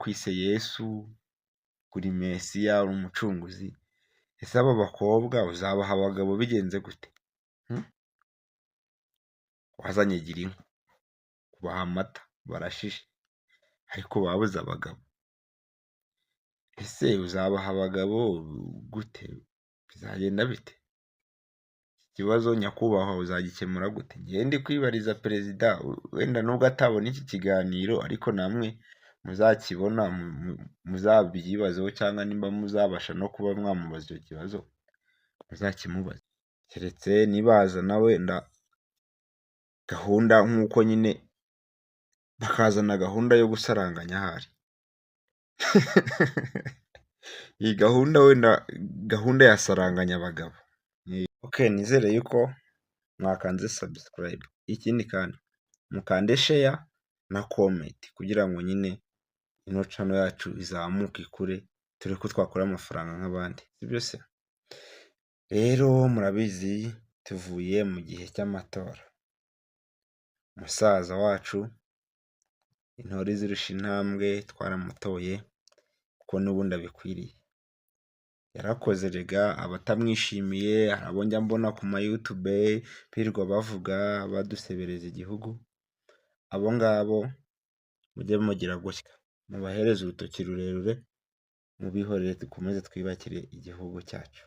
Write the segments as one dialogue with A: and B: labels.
A: bakwise Yesu, uri Mesiya, uri umucunguzi, ese aba bakobwa uzabaha abagabo bigenze gute? Wazanye gira inka, kubaha amata barashishe, ariko babuze abagabo. Ese uzabaha abagabo gute? Bizagenda bite? Ikibazo nyakubahwa uzagikemura gute? Ngiye ndi kwibariza perezida, wenda nubwo atabona iki kiganiro, ariko namwe muzakibona muzabyibazeho, cyangwa nimba muzabasha no kuba mwamubaza icyo kibazo muzakimubaza. Keretse nibazana wenda gahunda nk'uko nyine bakazana gahunda yo gusaranganya ahari. Iyi gahunda wenda gahunda ya saranganya abagabo. Okay, nizere yuko mwakanze subscribe. Ikindi kandi mukande share na comment kugira ngo nyine ino channel yacu izamuke ikure, turi ko twakora amafaranga nk'abandi, sibyo se? Rero murabizi tuvuye mu gihe cy'amatora. Umusaza wacu intore zirusha intambwe twaramutoye kuko n'ubundi abikwiriye. Yarakoze rega, abatamwishimiye hari abo njya mbona ku ma YouTube birirwa bavuga badusebereza igihugu. Abo ngabo mujye mugira gutya, mubahereze urutoki rurerure, mubihorere dukomeze twibakire igihugu cyacu.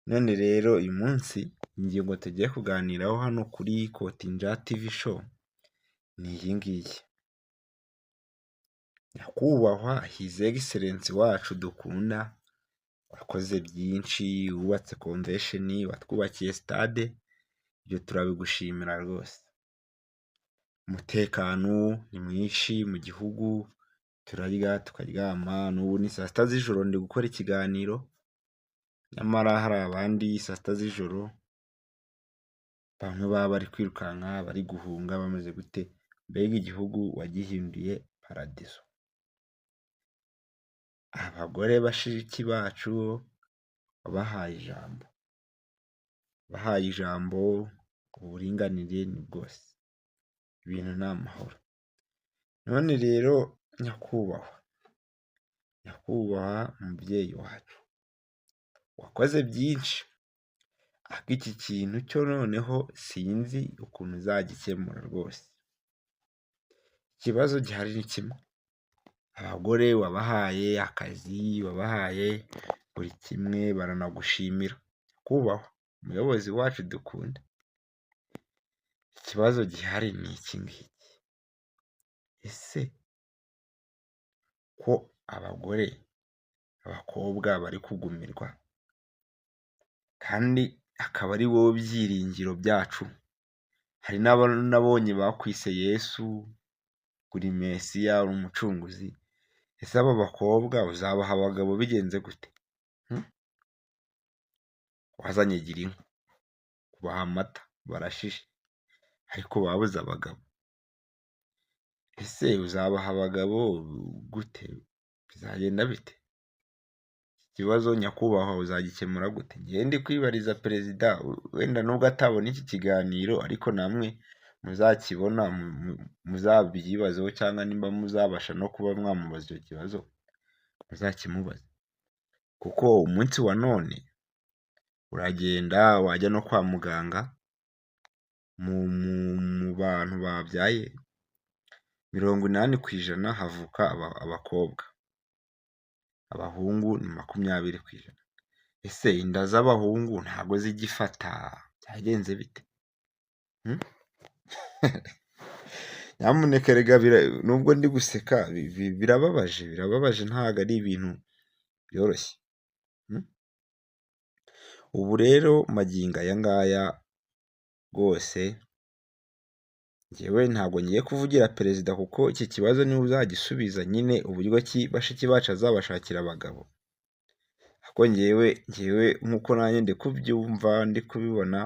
A: None rero uyu munsi ingingo tugiye kuganiraho hano kuri Kotinja TV show ni iyi ngiyi. Nyakubahwa His Excellence wacu dukunda, wakoze byinshi, wubatse convention, watwubakiye stade, ibyo turabigushimira rwose. Umutekano ni mwinshi mu gihugu, turarya tukaryama, n'ubu ni saa sita z'ijoro ndi gukora ikiganiro, nyamara hari abandi saa sita z'ijoro bamwe baba bari kwirukanka, bari guhunga, bameze gute. Mbega igihugu wagihinduye paradiso. Abagore bashiki bacu bahaye ijambo, bahaye ijambo, uburinganire ni bwose, ibintu ni amahoro. None rero nyakubahwa mubyeyi wacu, wakoze byinshi, ariko iki kintu cyo noneho sinzi ukuntu uzagikemura rwose. Ikibazo gihari ni kimwe, abagore wabahaye akazi, wabahaye buri kimwe, baranagushimira nyakubahwa umuyobozi wacu dukunda. Ikibazo gihari ni iki ngiki, ese ko abagore abakobwa bari kugumirwa kandi akaba ari wowe byiringiro byacu? Hari nabonye bakwise Yesu, uri Mesiya, uri umucunguzi, ese aba bakobwa uzabaha abagabo bigenze gute? Wazanye gira inka, kubaha amata barashishe, ariko babuze abagabo. Ese uzabaha abagabo gute? Bizagenda bite? Ikibazo nyakubahwa uzagikemura gute? Ngiye ndi kwibariza perezida, wenda nubwo atabona iki kiganiro, ariko namwe muzakibona muzabyibazeho, cyangwa nimba muzabasha no kuba mwamubaza icyo kibazo muzakimubaza. Kuko umunsi wa none uragenda wajya no kwa muganga, mu bantu babyaye 80% havuka abakobwa, abahungu ni 20%. Ese inda z'abahungu ntabwo zigifata? Byagenze bite? Nyamuneka rega, nubwo ndi guseka birababaje, ntabwo ari ibintu byoroshye. Ubu rero magingo aya ngaya rwose njyewe ntabwo ngiye kuvugira perezida, kuko iki kibazo niwe uzagisubiza nyine uburyo ki bashiki bacu azabashakira abagabo. Ariko njyewe nk'uko nanjye ndi kubyumva, ndi kubibona,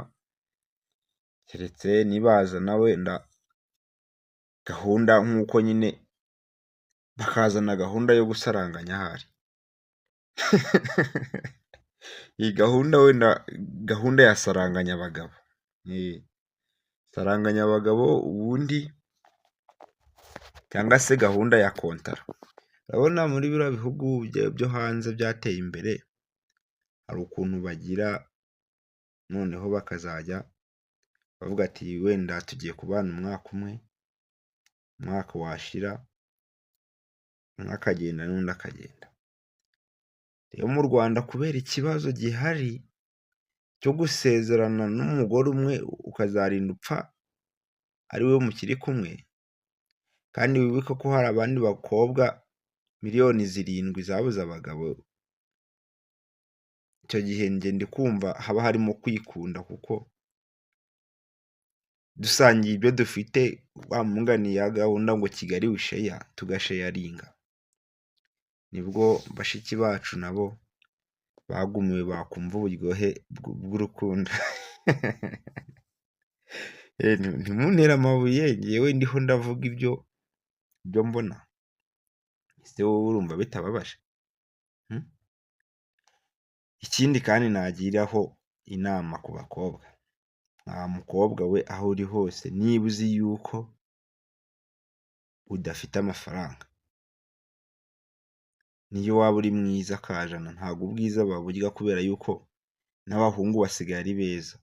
A: keretse nibazana wenda gahunda nk'uko nyine bakazana gahunda yo gusaranganya ahari. Iyi gahunda wenda gahunda ya saranganya abagabo, saranganya abagabo ubundi, cyangwa se gahunda ya kontara. urabona muri biriya bihugu byo hanze byateye imbere, hari ukuntu bagira noneho bakazajya bavuga ati wenda tugiye kubana umwaka umwe, umwaka washira umwe akagenda n'undi akagenda. Rero mu Rwanda kubera ikibazo gihari cyo gusezerana n'umugore umwe ukazarinda upfa ari we mukiri kumwe, kandi wibuke ko hari abandi bakobwa miliyoni 7 zabuze abagabo, icyo gihe njye ndi kumva haba harimo kwikunda, kuko dusangiye ibyo dufite wa mungani ya gahunda ngo Kigali wisheya tugasheyaringa, nibwo bashiki bacu nabo bagumiwe bakumva uburyohe bw'urukundo. Ntimuntere amabuye, ngewe ndiho ndavuga ibyo mbona. Ese wowe urumva bitababaje? Ikindi kandi nagiraho inama ku bakobwa, nta mukobwa we aho uri hose niba uzi yuko udafite amafaranga, niyo waba uri mwiza kajana ntabwo ubwiza baburya, kubera yuko n'abahungu basigaye ari beza.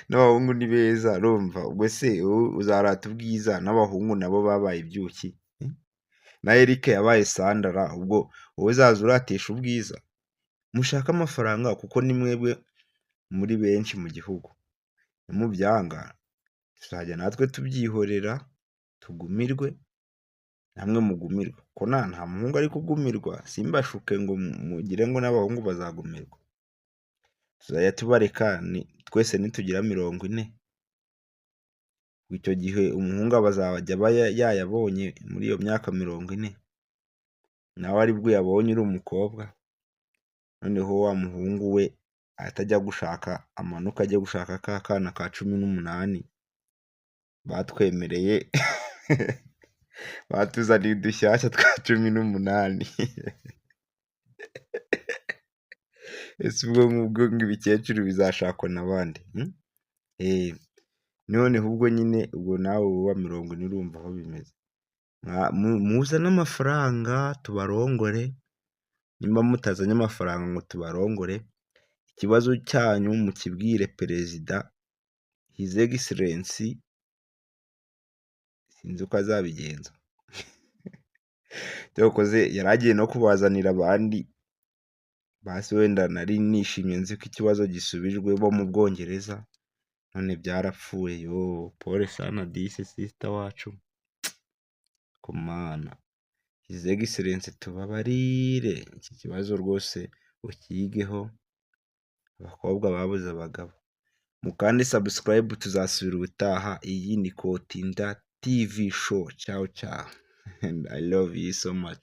A: N'abahungu ni beza, urumva ubwo se uzarata ubwiza n'abahungu nabo babaye ibyuki? Na Eric yabaye Sandara, ubwo wowe uzaza uratisha ubwiza? Mushake amafaranga kuko ni mwebwe muri benshi mu gihugu, nimubyanga tuzajya natwe tubyihorera tugumirwe, namwe mugumirwe, ko nta muhungu ari kugumirwa, simbashuke ngo mugire ngo n'abahungu bazagumirwa. Tuzajya tubareka twese nitugira 40, icyo gihe umuhungu bazajya aba yayabonye muri iyo myaka 40, nawe aribwo yabonye uri umukobwa, noneho wa muhungu we atajya gushaka amanuka ajya gushaka ka kana ka 18 batwemereye batuzaniye udushyashya twa 18. Ese ubwo ngubwo ibikecuru bizashakwa n'abandi? Noneho ubwo nyine ubwo nawe wa 40 urumva aho bimeze. Muzane amafaranga tubarongore, nimba mutazanye amafaranga ngo tubarongore, ikibazo cyanyu mukibwire perezida His Excellency, sinzi uko azabigenza. Cyakoze yari agiye no kubazanira abandi, basi wenda nari nishimye nzi ko ikibazo gisubijwe bo mu Bwongereza, none byarapfuye. Pole sana disi sister wacu, komana His Excellency tubabarire, iki kibazo rwose ukigeho, abakobwa babuze abagabo. Mukande subscribe, tuzasubira ubutaha. Iyi ni Kotinda TV show. Ciao ciao and I love you so much.